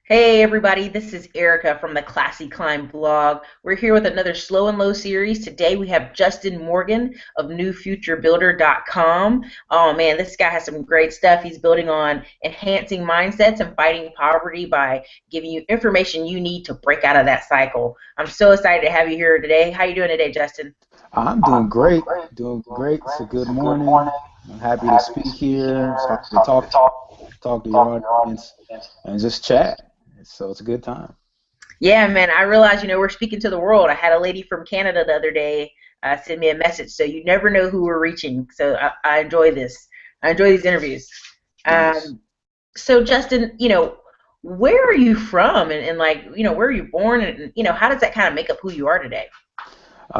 Hey everybody, this is Erica from the Classy Climb blog. We're here with another Slow and Low series. Today we have Justin Morgan of newfuturebuilder.com. Oh man, this guy has some great stuff. He's building on enhancing mindsets and fighting poverty by giving you information you need to break out of that cycle. I'm so excited to have you here today. How you doing today, Justin? I'm doing great, doing great. It's a good morning. I'm happy to speak here. It's happy to talk to your audience and just chat. So it's a good time. Yeah, man, I realize, we're speaking to the world. I had a lady from Canada the other day send me a message, so you never know who we're reaching. So I enjoy this. I enjoy these interviews. Nice. Um, so Justin, where are you from, and like, where are you born, and how does that kind of make up who you are today?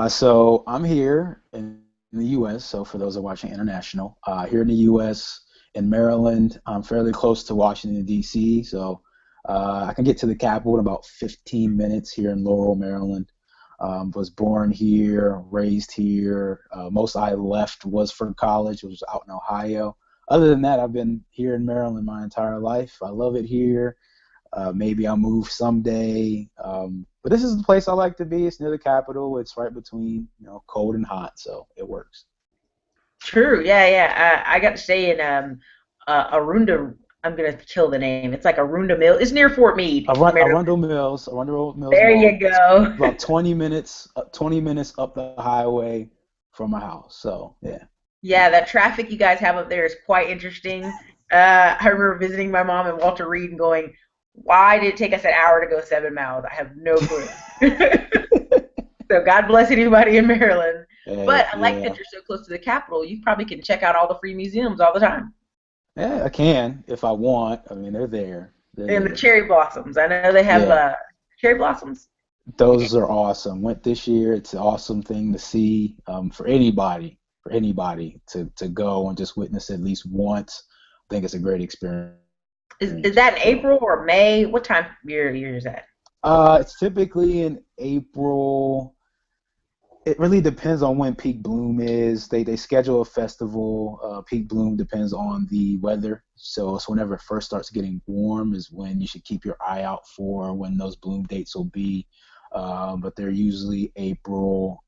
So I'm here in the U.S. So for those that are watching international, here in the U.S. in Maryland, I'm fairly close to Washington D.C. So I can get to the capital in about 15 minutes here in Laurel, Maryland. Was born here, raised here. Most I left was for college, which was out in Ohio. Other than that, I've been here in Maryland my entire life. I love it here. Maybe I'll move someday. But this is the place I like to be. It's near the capital. It's right between, cold and hot, so it works. True. Yeah, yeah. I got to stay in Arunda. I'm gonna kill the name. It's like Arunda Mill. It's near Fort Meade, Maryland. Arundel Mills There Mall, you go. about 20 minutes up the highway from my house. So yeah. Yeah, that traffic you guys have up there is quite interesting. I remember visiting my mom in Walter Reed and going, "Why did it take us an hour to go 7 miles? I have no clue." So God bless anybody in Maryland. But I like that Yeah. you're so close to the capital. You probably can check out all the free museums all the time. Yeah, I can if I want. I mean, they're there. They're And the there. cherry blossoms. I know they have Yeah. cherry blossoms. Those are awesome. Went this year. It's an awesome thing to see for anybody to go and just witness at least once. I think it's a great experience. Is that in So, April or May? What time year is that? it's typically in April. It really depends on when peak bloom is. They schedule a festival. Peak bloom depends on the weather. So it's whenever it first starts getting warm is when you should keep your eye out for when those bloom dates will be. But they're usually April.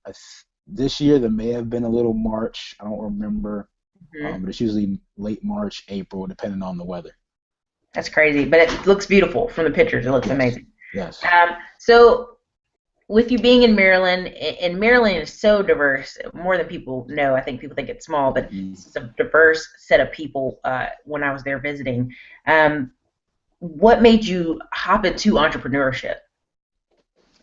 This year there may have been a little March. I don't remember. Hmm. But it's usually late March, April, depending on the weather. That's crazy, but it looks beautiful from the pictures. It looks Yes. amazing. Yes. So with you being in Maryland, and Maryland is so diverse, more than people know. I think people think it's small, but Mhm. it's a diverse set of people. When I was there visiting, um, what made you hop into entrepreneurship?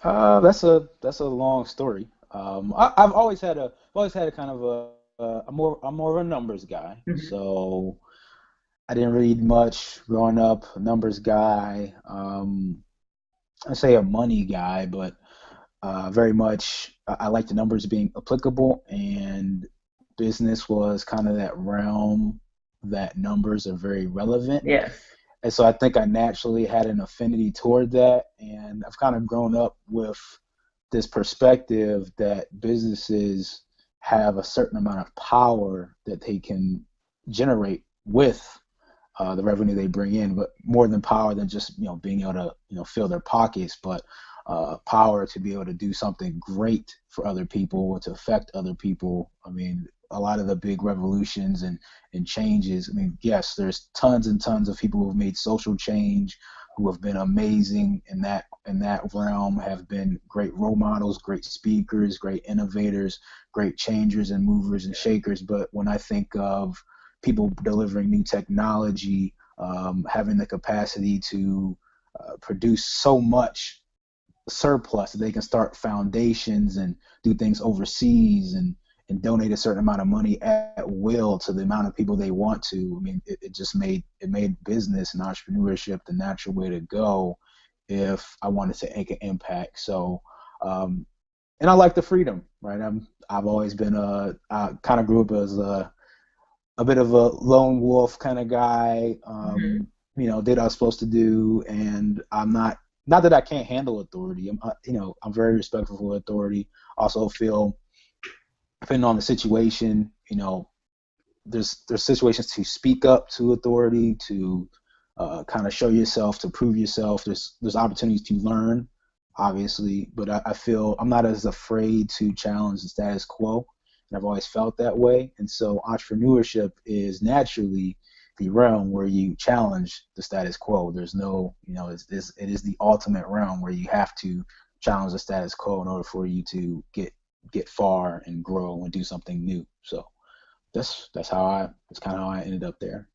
That's a long story. I've always had a kind of I'm more of a numbers guy. Hmm. So I didn't read much growing up. A numbers guy. I say a money guy, but very much I like the numbers being applicable, and business was kind of that realm that numbers are very relevant. Yes. And so I think I naturally had an affinity toward that. And I've kind of grown up with this perspective that businesses have a certain amount of power that they can generate with the revenue they bring in, but more than power than just being able to fill their pockets, but power to be able to do something great for other people, to affect other people. I mean, a lot of the big revolutions and changes. I mean, yes, there's tons and tons of people who have made social change, who have been amazing in that realm, have been great role models, great speakers, great innovators, great changers and movers and shakers. But when I think of people delivering new technology, having the capacity to produce so much surplus that they can start foundations and do things overseas and donate a certain amount of money at will to the amount of people they want to. I mean, it just made business and entrepreneurship the natural way to go if I wanted to make an impact. So, and I like the freedom, right? I've always been I kind of grew up as a bit of a lone wolf kind of guy. Hmm. Did what I was supposed to do, and I'm not that I can't handle authority. I'm very respectful for authority. Also feel depending on the situation, there's situations to speak up to authority, to kind of show yourself, to prove yourself. There's opportunities to learn, obviously, but I feel I'm not as afraid to challenge the status quo, and I've always felt that way. And so entrepreneurship is naturally the realm where you challenge the status quo. There's no, it is the ultimate realm where you have to challenge the status quo in order for you to get far and grow and do something new. So that's kind of how I ended up there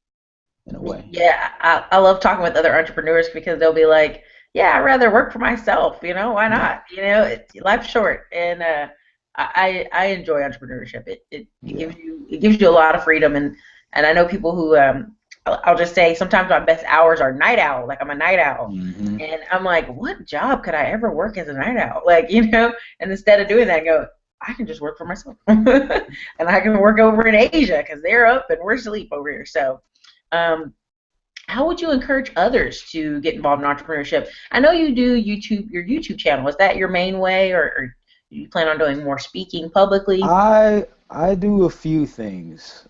in a way. Yeah, I love talking with other entrepreneurs because they'll be like, "Yeah, I'd rather work for myself. Why Yeah, not? Life's short." And I enjoy entrepreneurship. It yeah. gives you a lot of freedom, and I know people who I'll just say sometimes my best hours are night owl. Like I'm a night owl, Hmm. and I'm like, what job could I ever work as a night owl? Like and instead of doing that, I go, I can just work for myself, and I can work over in Asia because they're up and we're asleep over here. So. Um, how would you encourage others to get involved in entrepreneurship? I know you do your YouTube channel. Is that your main way, or do you plan on doing more speaking publicly? I do a few things.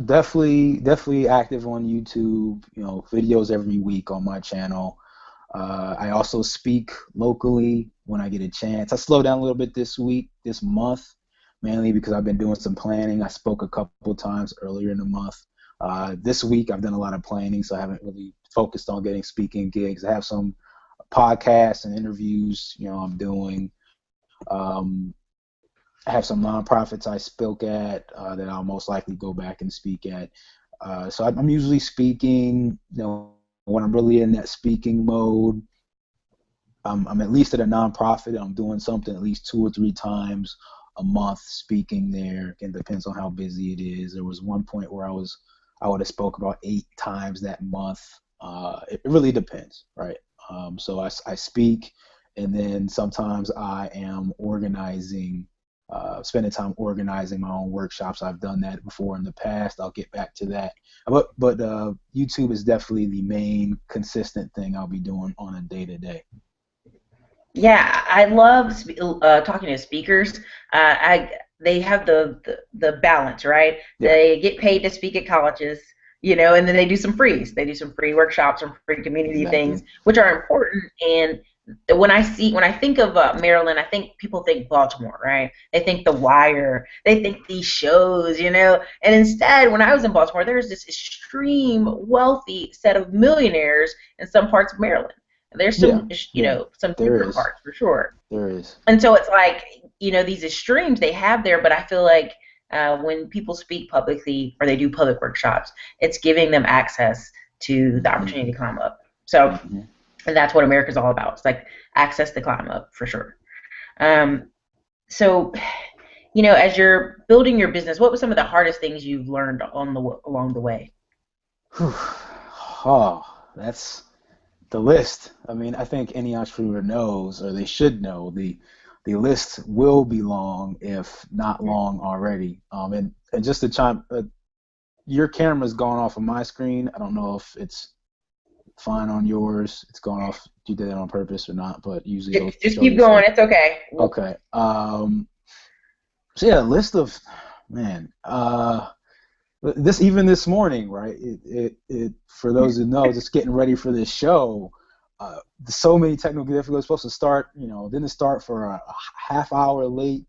Definitely active on YouTube. Videos every week on my channel. I also speak locally when I get a chance. I slowed down a little bit this month, mainly because I've been doing some planning. I spoke a couple times earlier in the month. This week I've done a lot of planning, so I haven't really focused on getting speaking gigs. I have some podcasts and interviews, I'm doing. Um, I have some nonprofits I spoke at that I'll most likely go back and speak at. So I'm usually speaking, when I'm really in that speaking mode. I'm at least at a nonprofit. I'm doing something at least 2 or 3 times a month speaking there. It depends on how busy it is. There was one point where I would have spoke about 8 times that month. It really depends, right? So I speak, and then sometimes I am organizing, spending time organizing my own workshops. I've done that before in the past. I'll get back to that. But YouTube is definitely the main consistent thing I'll be doing on a day to day. Yeah, I love talking to speakers. I They have the balance, right? Yeah, They get paid to speak at colleges, and then they do some frees. They do some free workshops, some free community things, exactly. which are important. And when I think of Maryland, I think people think Baltimore, right? They think The Wire, they think these shows, And instead, when I was in Baltimore, there's this extreme wealthy set of millionaires in some parts of Maryland. There's Yeah, some, yeah, some there cheaper is. parts for sure. There is. And so it's like, these extremes they have there, but I feel like when people speak publicly or they do public workshops, it's giving them access to the Hmm. opportunity to climb up. So, Hmm. and that's what America's all about. It's like access to climb up for sure. Um, so, as you're building your business, what was some of the hardest things you've learned along the way? Oh, that's the list. I mean, I think any entrepreneur knows, or they should know, the list will be long, if not long already. And just to chime, your camera's gone off of my screen. I don't know if it's fine on yours. It's gone off. You did it on purpose or not, but usually it'll Just show keep your going. face. It's okay. Okay. So yeah, list of man. This morning, right? For those who know, just getting ready for this show. So many technical difficulties. Supposed to start, didn't start for a half hour late.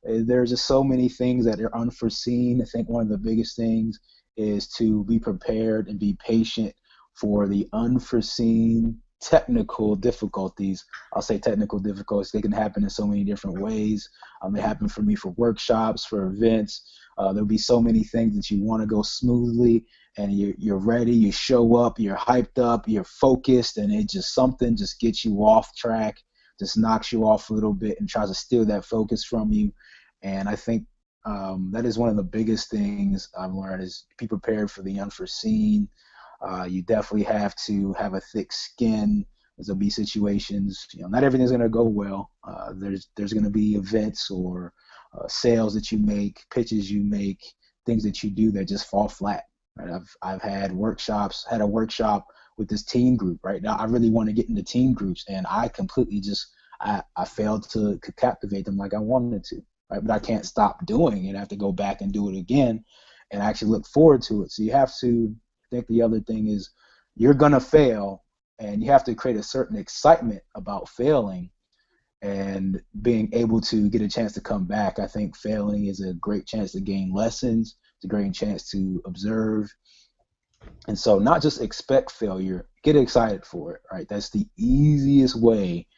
There's just so many things that are unforeseen. I think one of the biggest things is to be prepared and be patient for the unforeseen technical difficulties. I'll say technical difficulties. They can happen in so many different ways. They happen for me for workshops, for events. There'll be so many things that you want to go smoothly, and you're ready. You show up. You're hyped up. You're focused, and something just gets you off track, just knocks you off a little bit, and tries to steal that focus from you. And I think that is one of the biggest things I've learned is be prepared for the unforeseen. You definitely have to have a thick skin. There'll be situations, not everything's going to go well. There's going to be events or sales that you make, pitches you make, things that you do that just fall flat. Right? I've had a workshop with this team group. Right now, I really want to get into team groups, and I completely I failed to captivate them like I wanted to. Right, but I can't stop doing it. I have to go back and do it again, and actually look forward to it. So you have to. I think the other thing is you're gonna fail, and you have to create a certain excitement about failing and being able to get a chance to come back. I think failing is a great chance to gain lessons. It's a great chance to observe. And so not just expect failure, get excited for it, right? That's the easiest way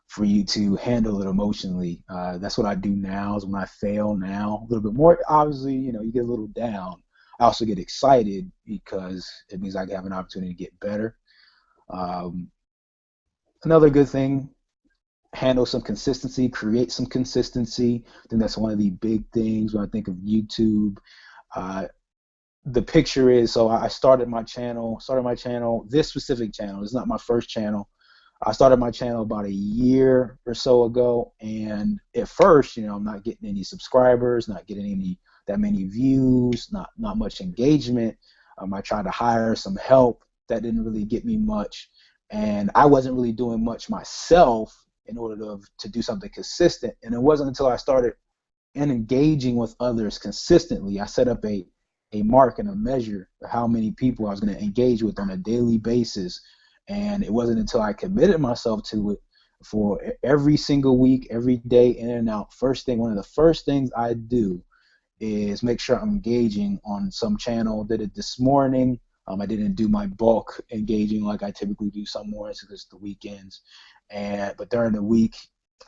for you to handle it emotionally. That's what I do now is when I fail now, a little bit more, obviously, you get a little down. I also get excited because it means I have an opportunity to get better. Um, Another good thing, handle some consistency, create some consistency. I think that's one of the big things when I think of YouTube. Uh, the picture is, so I started my channel, this specific channel. It's not my first channel. I started my channel about a year or so ago, and at first, I'm not getting any subscribers, not getting any that many views, not much engagement. I tried to hire some help. That didn't really get me much, and I wasn't really doing much myself in order to do something consistent. And it wasn't until I started engaging with others consistently, I set up a mark and a measure for how many people I was going to engage with on a daily basis. And it wasn't until I committed myself to it for every single week, every day, in and out. One of the first things I do is make sure I'm engaging on some channel. Did it this morning. I didn't do my bulk engaging like I typically do some mornings because it's the weekends. But during the week,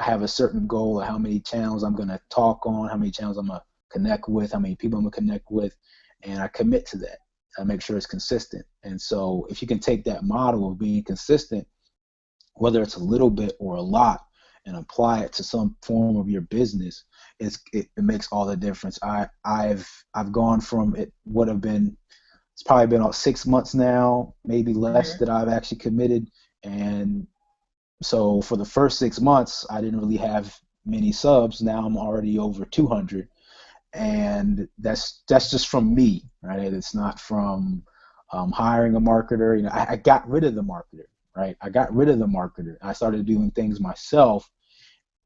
I have a certain goal of how many channels I'm going to talk on, how many channels I'm going to connect with, how many people I'm going to connect with, and I commit to that. I make sure it's consistent. And so if you can take that model of being consistent, whether it's a little bit or a lot, and apply it to some form of your business, it makes all the difference. I've gone from, it's probably been about 6 months now, maybe less, Mhm. that I've actually committed. And so for the first 6 months, I didn't really have many subs. Now I'm already over 200, and that's just from me, right? It's not from hiring a marketer. I got rid of the marketer, right? I got rid of the marketer. I started doing things myself,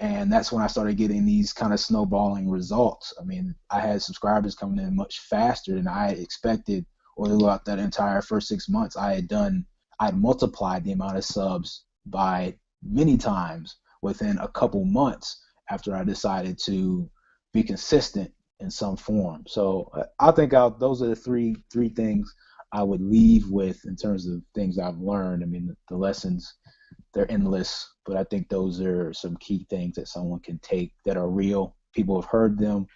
and that's when I started getting these kind of snowballing results. I mean, I had subscribers coming in much faster than I had expected, or throughout that entire first 6 months. I'd multiplied the amount of subs by many times within a couple months after I decided to be consistent in some form. So I think those are the three things I would leave with in terms of things I've learned. I mean, the lessons, they're endless, but I think those are some key things that someone can take that are real. People have heard them.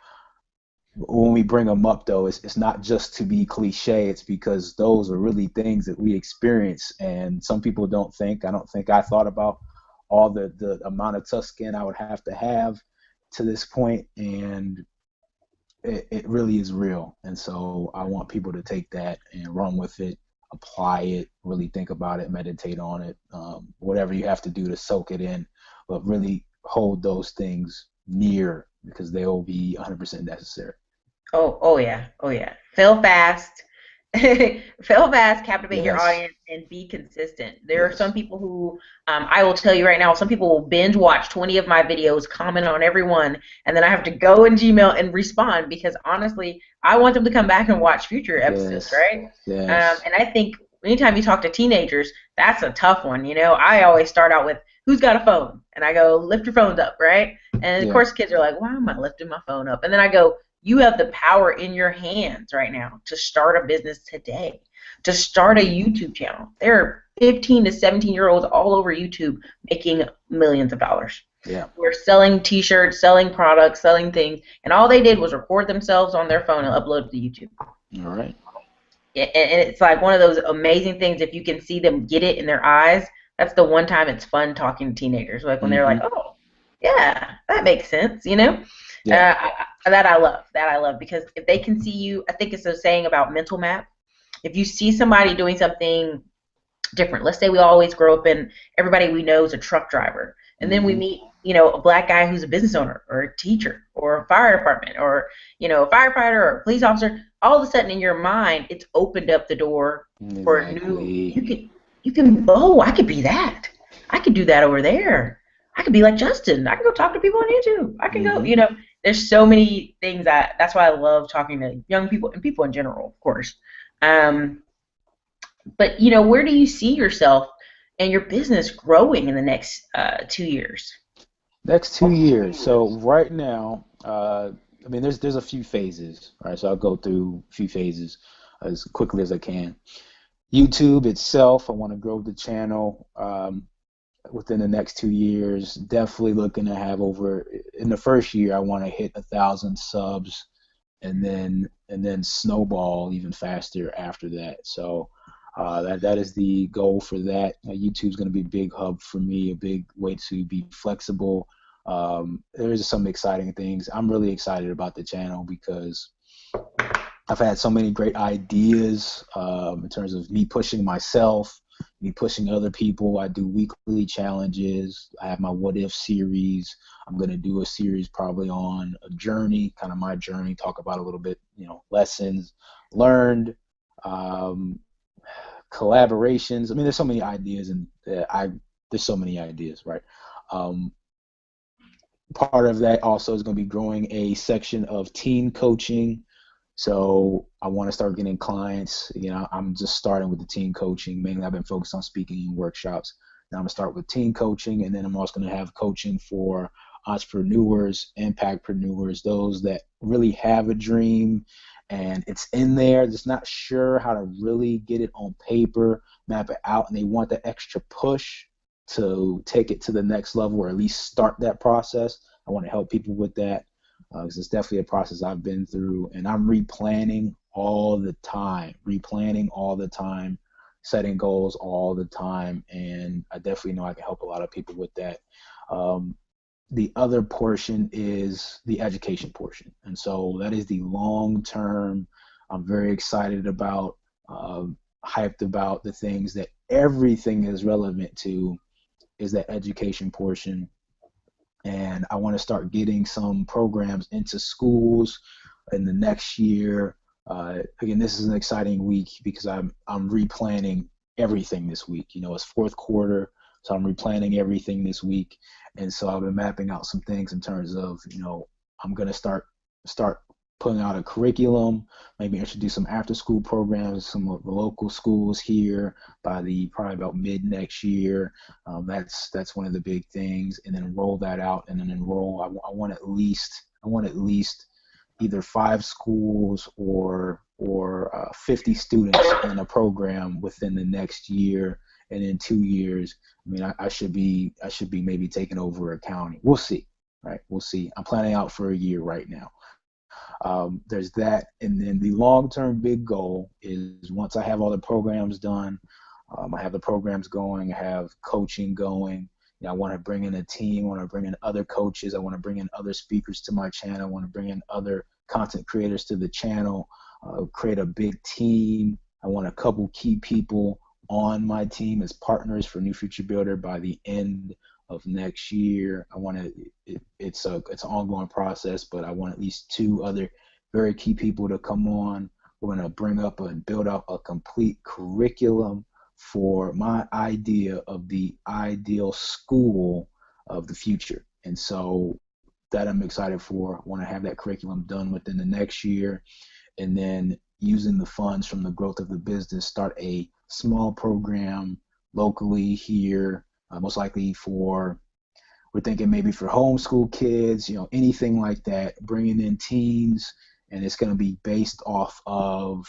When we bring them up, though, it's not just to be cliche. It's because those are really things that we experience, and some people don't think. I don't think I thought about all the amount of tough skin I would have to have to this point, and it really is real. And so I want people to take that and run with it, apply it, really think about it, meditate on it, whatever you have to do to soak it in, but really hold those things near because they will be 100% necessary. Oh yeah, oh yeah. Fail fast, fail fast, captivate your Yes, audience, and be consistent. There are some yes, people who, I will tell you right now, some people will binge watch 20 of my videos, comment on every one, and then I have to go in Gmail and respond because honestly, I want them to come back and watch future episodes, yes, right? yes, And I think anytime you talk to teenagers, that's a tough one. I always start out with, "Who's got a phone?" And I go, "Lift your phones up," right? And of yeah, course, kids are like, "Why am I lifting my phone up?" And then I go, you have the power in your hands right now to start a business today, to start a YouTube channel. There are 15 to 17-year-olds all over YouTube making millions of dollars. yeah. We're selling t-shirts, selling products, selling things, and all they did was record themselves on their phone and upload it to YouTube. All right. And it's like one of those amazing things if you can see them get it in their eyes. That's the one time it's fun talking to teenagers, like when they're like, Mm-hmm. "Oh, yeah, that makes sense." Yeah. That I love because if they can see you, I think it's a saying about mental map. If you see somebody doing something different, let's say we always grow up and everybody we know is a truck driver, and then we Mm-hmm. meet, a black guy who's a business owner or a teacher or a fire department or a firefighter or a police officer. All of a sudden in your mind, it's opened up the door for new. Exactly. You can. Oh, I could be that. I could do that over there. I could be like Justin. I can go talk to people on YouTube. I can go. Mm-hmm. There's so many things that's why I love talking to young people and people in general, of course. Um, But where do you see yourself and your business growing in the next 2 years? Next 2 years. So right now, I mean, there's a few phases, right? So I'll go through a few phases as quickly as I can. YouTube itself, I want to grow the channel within the next 2 years. Definitely looking to have over in the first year, I want to hit 1,000 subs, and then snowball even faster after that. So that is the goal for that. YouTube's going to be a big hub for me, a big way to be flexible. There's some exciting things. I'm really excited about the channel because I've had so many great ideas in terms of me pushing myself, me pushing other people. I do weekly challenges. I have my What If series. I'm going to do a series probably on a journey, kind of my journey, talk about a little bit, lessons learned, um, collaborations. I mean, there's so many ideas, and there's so many ideas, right? Um, Part of that also is going to be growing a section of teen coaching. So I want to start getting clients. I'm just starting with the team coaching. Mainly, I've been focused on speaking and workshops. Now I'm gonna start with team coaching, and then I'm also gonna have coaching for entrepreneurs, impactpreneurs, those that really have a dream and it's in there, just not sure how to really get it on paper, map it out, and they want that extra push to take it to the next level or at least start that process. I want to help people with that because it's definitely a process I've been through, and I'm replanning all the time, setting goals all the time, and I definitely know I can help a lot of people with that. Um, the other portion is the education portion, and so that is the long term. I'm very excited about, hyped about the things that everything is relevant to is that education portion, and I want to start getting some programs into schools in the next year. Again, this is an exciting week because I'm replanning everything this week. It's fourth quarter, so I'm replanning everything this week, and so I've been mapping out some things in terms of I'm gonna start putting out a curriculum, maybe introduce some after school programs, some of the local schools here by the probably about mid next year. That's one of the big things, and then roll that out, and then enroll. I want at least either 5 schools or 50 students in a program within the next year, and in 2 years, I mean, I should be maybe taking over a county. We'll see, right? We'll see. I'm planning out for a year right now. There's that, and then the long-term big goal is once I have all the programs done, I have the programs going, I have coaching going. I want to bring in a team. I want to bring in other coaches. I want to bring in other speakers to my channel. I want to bring in other content creators to the channel. Create a big team. I want a couple key people on my team as partners for New Future Builder by the end of next year. I want to. It's an ongoing process, but I want at least 2 other very key people to come on. We're going to bring up and build up a complete curriculum for my idea of the ideal school of the future. And so that I'm excited for. I want to have that curriculum done within the next year, and then using the funds from the growth of the business, start a small program locally here, most likely we're thinking maybe for homeschool kids, anything like that, bringing in teens, and it's going to be based off of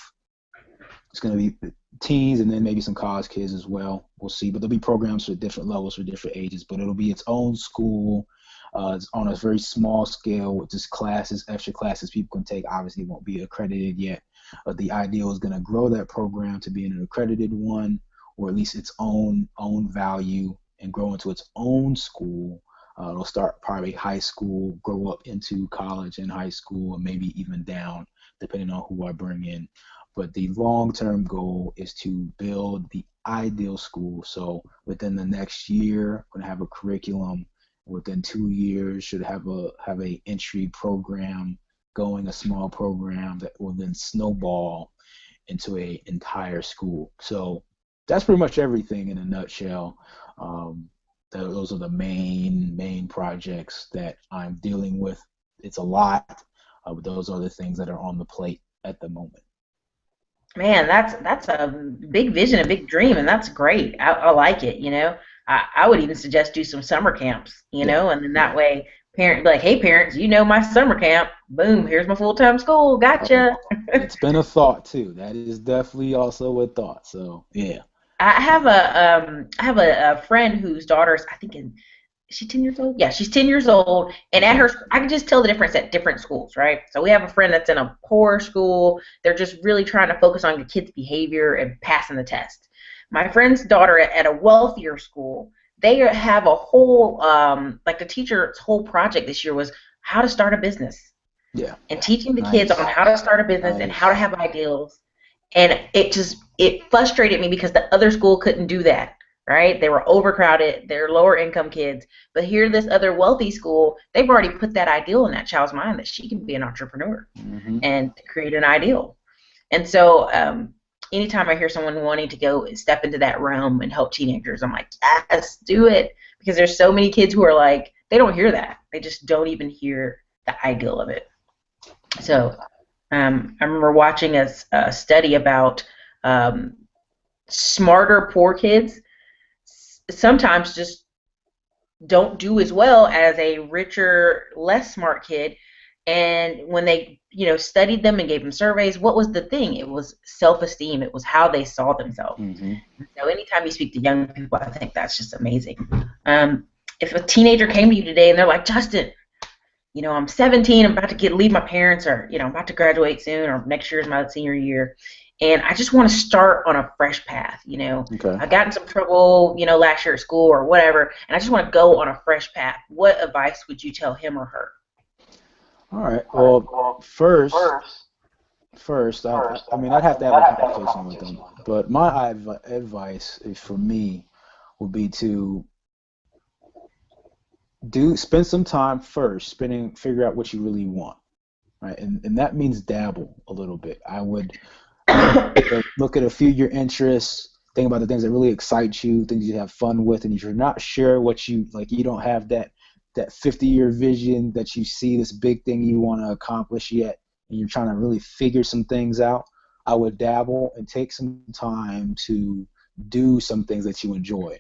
it's going to be teens and then maybe some college kids as well. We'll see. But there'll be programs for different levels for different ages. But it'll be its own school. It's on a very small scale with just classes, extra classes people can take. Obviously, it won't be accredited yet. But the ideal is going to grow that program to be an accredited one, or at least its own value, and grow into its own school. It'll start probably high school, grow up into college and high school, and maybe even down, depending on who I bring in. But the long-term goal is to build the ideal school. So within the next year, I'm going to have a curriculum. Within 2 years, should have a entry program going, a small program that will then snowball into a entire school. So that's pretty much everything in a nutshell. Those are the main projects that I'm dealing with. It's a lot, but those are the things that are on the plate at the moment. Man, that's a big vision, a big dream, and that's great. I like it, you know. I would even suggest do some summer camps, you Yeah, know, and then yeah. that way parent be like, hey parents, you know my summer camp. Boom, here's my full-time school. Oh, Gotcha. it's been a thought too. That is definitely also a thought. So yeah. I have a friend whose daughter's I think in is she 10 years old? Yeah, she's 10 years old. And at Okay. her, I can just tell the difference at different schools, right? So we have a friend that's in a poor school. They're just really trying to focus on the kids' behavior and passing the test. My friend's daughter at a wealthier school, they have a whole, like the teacher's whole project this year was how to start a business Yeah. and teaching the kids on Nice. how to start a business and how to Nice. have ideals. And it frustrated me because the other school couldn't do that, right? They were overcrowded, they're lower income kids. But here, this other wealthy school, they've already put that ideal in that child's mind that she can be an entrepreneur Hmm. and create an ideal. And so, anytime I hear someone wanting to go step into that realm and help teenagers, I'm like, yes, do it. Because there's so many kids who are like, they don't hear that. They just don't even hear the ideal of it. So, I remember watching a study about um, smarter poor kids sometimes just don't do as well as a richer, less smart kid. And when they, studied them and gave them surveys, what was the thing? It was self-esteem. It was how they saw themselves. Hmm. So anytime you speak to young people, I think that's just amazing. Um, if a teenager came to you today and they're like, Justin, I'm 17, I'm about to leave my parents, or, I'm about to graduate soon, or next year is my senior year. And I just want to start on a fresh path. Okay. I got in some trouble, last year at school or whatever, and I just want to go on a fresh path. What advice would you tell him or her? All right. Well, first, I mean, I'd have to have a conversation with them. But my advice is for me would be to spend some time first, figure out what you really want, right? And that means dabble a little bit. I would look at a few of your interests, think about the things that really excite you, things you have fun with, and if you're not sure what you like, you don't have that 50-year vision that you see this big thing you want to accomplish yet, and you're trying to really figure some things out. I would dabble and take some time to do some things that you enjoy,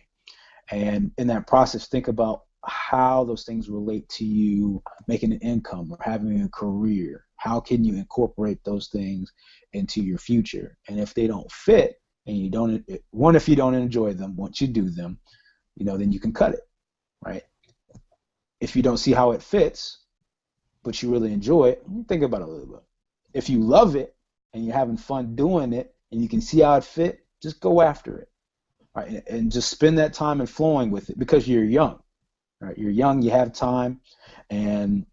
and in that process, think about how those things relate to you making an income or having a career. How can you incorporate those things into your future? And if they don't fit, and you don't, if you don't enjoy them, once you do them, then you can cut it, right? If you don't see how it fits, but you really enjoy it, think about it a little bit. If you love it and you're having fun doing it and you can see how it fit, just go after it, right? And just spend that time and flowing with it because you're young, right? You're young, you have time, and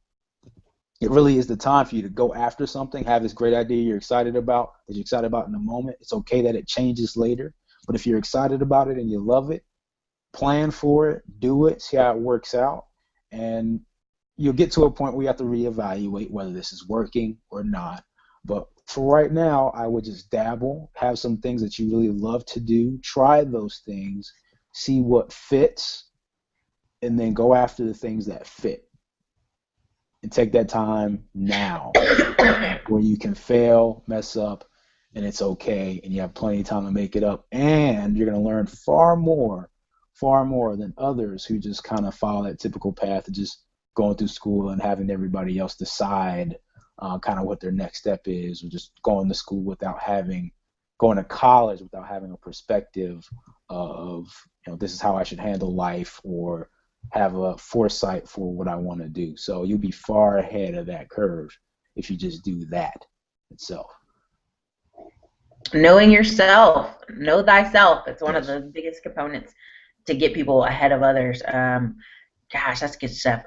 it really is the time for you to go after something, have this great idea that you're excited about in the moment. It's okay that it changes later, but if you're excited about it and you love it, plan for it, do it, see how it works out, and you'll get to a point where you have to reevaluate whether this is working or not. But for right now, I would just dabble, have some things that you really love to do, try those things, see what fits, and then go after the things that fit. And take that time now where you can fail, mess up, and it's okay, and you have plenty of time to make it up. And you're going to learn far more than others who just kind of follow that typical path of just going through school and having everybody else decide kind of what their next step is, or just going to college without having a perspective of, this is how I should handle life, or have a foresight for what I want to do. So you'll be far ahead of that curve if you just do that itself. Knowing yourself, know thyself. It's one of Yes. the biggest components to get people ahead of others. Gosh, that's good stuff.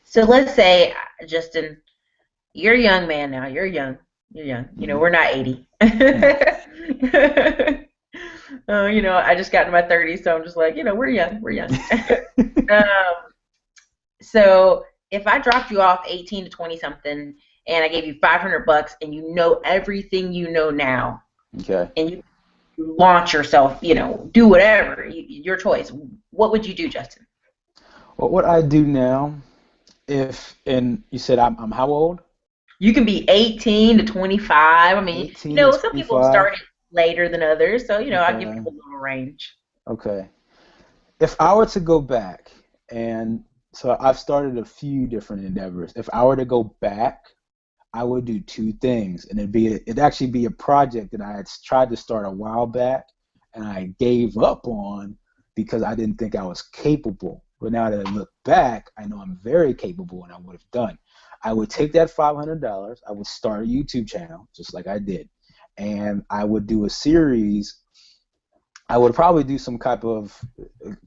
So let's say, Justin, you're a young man now. You're young. You're young. Hmm. We're not 80. Yeah. I just got in my 30s, so I'm just like, we're young. We're young. um, so if I dropped you off 18 to 20 something and I gave you $500 and you know everything you know now Okay. and you launch yourself, do whatever, your choice, what would you do, Justin? Well, what I do now, if and you said I'm how old? You can be 18 to 25. I mean, 18 to some people 25. started later than others, so I give Okay. people a little range. Okay. If I were to go back, and so I've started a few different endeavors. If I were to go back, I would do two things, and it'd actually be a project that I had tried to start a while back, and I gave up on because I didn't think I was capable. But now that I look back, I know I'm very capable, and I would have done. I would take that $500. I would start a YouTube channel, just like I did, and I would do a series. I would probably do some type of,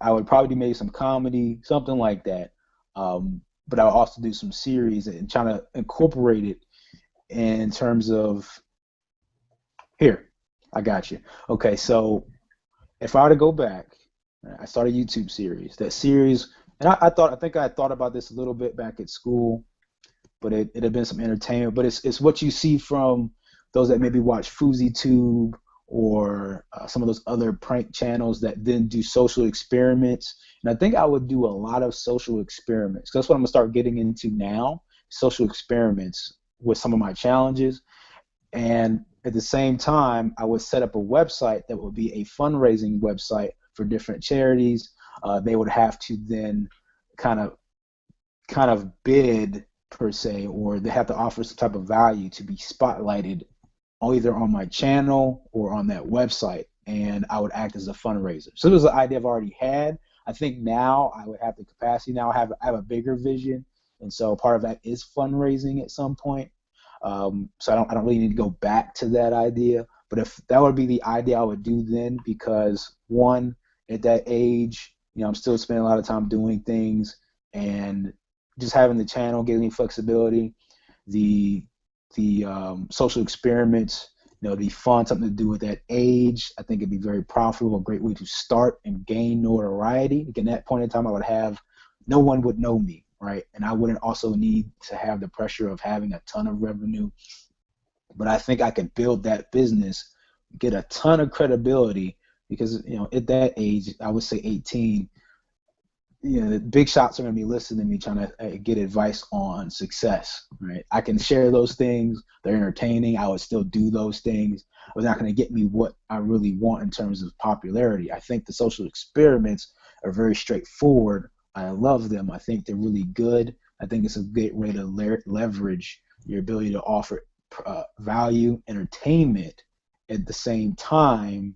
I would probably do maybe some comedy, something like that. But I would also do some series and trying to incorporate it in terms of, here, I got you. Okay, so if I were to go back, I started a YouTube series. That series, and I think I thought about this a little bit back at school, but it had been some entertainment. But it's what you see from those that maybe watch FouseyTube or some of those other prank channels that then do social experiments. And I think I would do a lot of social experiments. That's what I'm gonna start getting into now, social experiments with some of my challenges. And at the same time, I would set up a website that would be a fundraising website for different charities. They would have to then kind of bid per se, or they have to offer some type of value to be spotlighted either on my channel or on that website, and I would act as a fundraiser. So it was an idea I've already had. I think now I would have the capacity. Now I have a bigger vision, and so part of that is fundraising at some point. So I don't really need to go back to that idea. But if that would be the idea I would do then, because one, at that age, I'm still spending a lot of time doing things, and just having the channel gives me flexibility. The social experiments, it'd be fun, something to do with that age. I think it'd be very profitable, a great way to start and gain notoriety. Again, at that point in time, I would have, no one would know me, right? And I wouldn't also need to have the pressure of having a ton of revenue. But I think I could build that business, get a ton of credibility, because at that age, I would say 18, the big shots are going to be listening to me trying to get advice on success, right? I can share those things. They're entertaining. I would still do those things. But not going to get me what I really want in terms of popularity. I think the social experiments are very straightforward. I love them. I think they're really good. I think it's a great way to leverage your ability to offer value, entertainment, at the same time.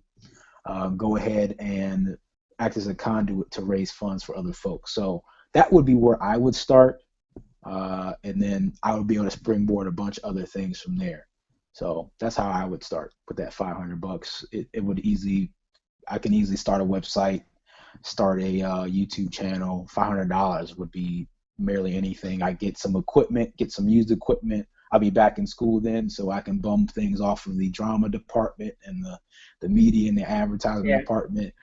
Go ahead and act as a conduit to raise funds for other folks. So that would be where I would start, and then I would be able to springboard a bunch of other things from there. So that's how I would start with that $500. It would I can easily start a website, start a YouTube channel. $500 would be merely anything. I get some equipment, get some used equipment. I'll be back in school then, so I can bum things off of the drama department and the media and the advertising Yeah. department.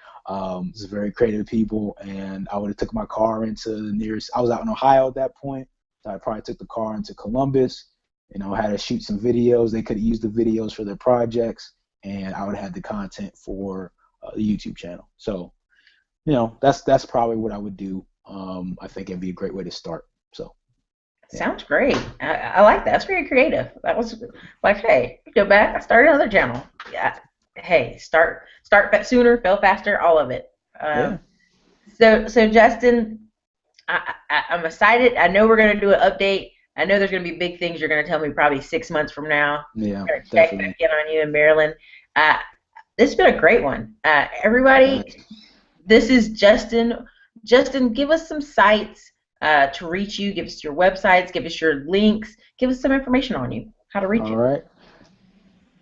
It's very creative people, and I would have took my car into the nearest. I was out in Ohio at that point, so I probably took the car into Columbus. Had to shoot some videos. They could use the videos for their projects, and I would have had the content for the YouTube channel. So, that's probably what I would do. I think it'd be a great way to start. So, yeah. Sounds great. I like that. That's very creative. That was like, hey, go back. I started another channel. Yeah. Hey, start sooner, fail faster, all of it. Yeah. So Justin, I'm excited. I know we're gonna do an update. I know there's gonna be big things you're gonna tell me probably 6 months from now. Yeah, We're gonna check back definitely. in on you in Maryland. Uh, this has been a great one. Everybody, Thanks. this is Justin. Justin, give us some sites to reach you. Give us your websites. Give us your links. Give us some information on you, how to reach All you. right.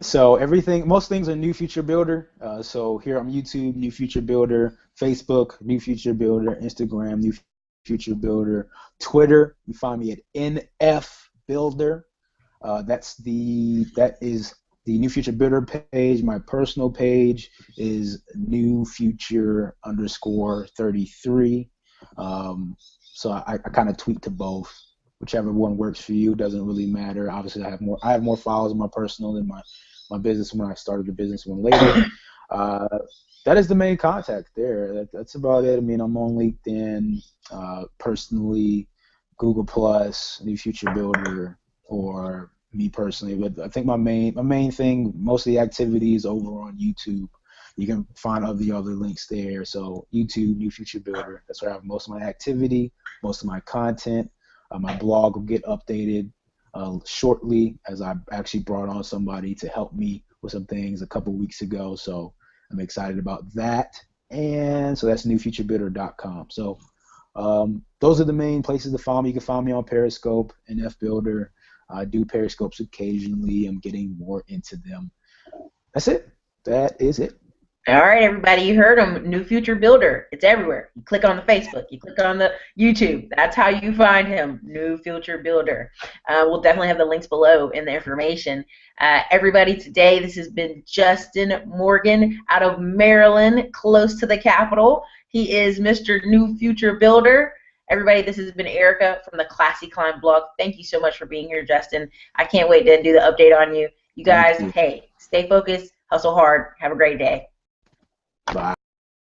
So most things are New Future Builder. So here on YouTube, New Future Builder, Facebook, New Future Builder, Instagram, New Future Builder, Twitter. You find me at NF Builder. That is the New Future Builder page. My personal page is New Future underscore 33. So I kind of tweet to both. Whichever one works for you, doesn't really matter. Obviously, I have more followers in my personal than my business when I started the business one later. Uh, that is the main contact there. That's about it. I mean, I'm on LinkedIn, personally, Google Plus, New Future Builder, or me personally. But I think my main thing, most of the activities over on YouTube. You can find all the other links there. So YouTube, New Future Builder. That's where I have most of my activity, most of my content. My blog will get updated shortly, as I actually brought on somebody to help me with some things a couple weeks ago. So I'm excited about that. And so that's newfuturebuilder.com. So those are the main places to find me. You can find me on Periscope and FBuilder. I do Periscopes occasionally. I'm getting more into them. That's it. That is it. All right, everybody, you heard him. New Future Builder. It's everywhere. You click on the Facebook, you click on the YouTube. That's how you find him, New Future Builder. We'll definitely have the links below in the information. Everybody, today this has been Justin Morgan out of Maryland, close to the capital. He is Mr. New Future Builder. Everybody, this has been Erica from the Classy Climb blog. Thank you so much for being here, Justin. I can't wait to do the update on you. You Thank guys, you. hey, stay focused, hustle hard, have a great day. Bye.